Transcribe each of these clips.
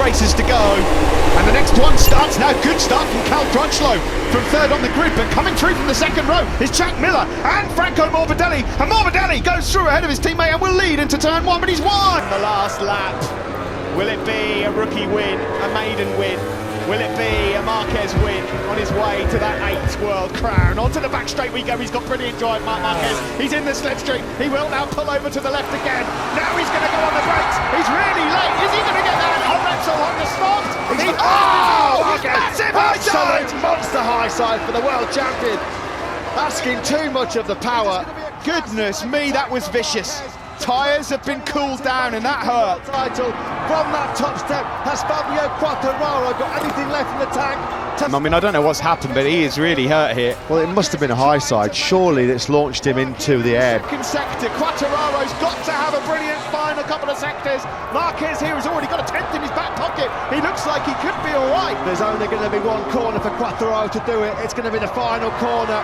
races to go. And the next one starts now. Good start from Cal Crutchlow from third on the grid, but coming through from the second row is Jack Miller and Franco Morbidelli. And Morbidelli goes through ahead of his teammate and will lead into turn one, but he's won. The last lap. Will it be a rookie win, a maiden win? Will it be a Marquez win on his way to that 8th world crown? Onto the back straight we go. He's got brilliant drive, Marc Marquez. He's in the slipstream. He will now pull over to the left again. Now he's going to go on the brakes. He's really late. Is he going to get that? Oh, Repsol Honda stopped. Massive high side! Absolute monster high side for the world champion. Asking too much of the power. Goodness me, that was vicious. Tyres have been cooled down and that hurt. Title from that top step. Has Fabio Quartararo got anything left in the tank? I mean, I don't know what's happened, but he is really hurt here. Well, it must have been a high side. Surely that's launched him into the air. Second sector, Quartararo's got to have a brilliant final couple of sectors. Marquez here has already got a 10th in his back pocket. He looks like he could be all right. There's only going to be one corner for Quartararo to do it. It's going to be the final corner.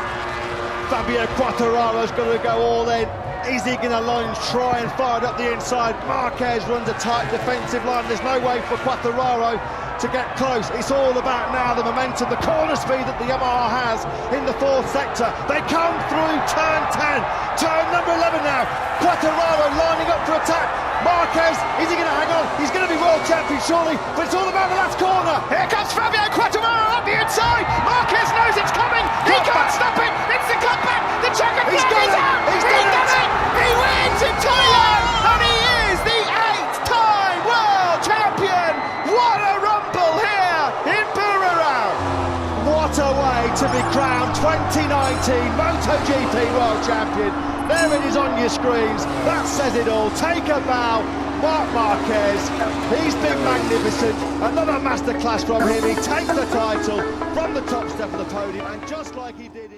Fabio Quartararo's got to go all in. Is he going to lunge, try and fire it up the inside? Marquez runs a tight defensive line. There's no way for Quartararo to get close. It's all about now the momentum, the corner speed that the Yamaha has in the 4th sector. They come through turn 10, turn number 11 now. Quartararo lining up for attack. Marquez, is he going to hang on? He's going to be world champion surely, but it's all about the last corner. Here comes Fabio Quartararo up the inside. Marquez knows it's coming. He can't stop it. It's the cutback. The checkered flag is out. He's done it. He wins in Thailand, and he is the 8th-time world champion. What a rumble here in Bururao. What a way to be crowned 2019 MotoGP world champion. There it is on your screens. That says it all. Take a bow. Marc Marquez, he's been magnificent. Another masterclass from him. He takes the title from the top step of the podium, and just like he did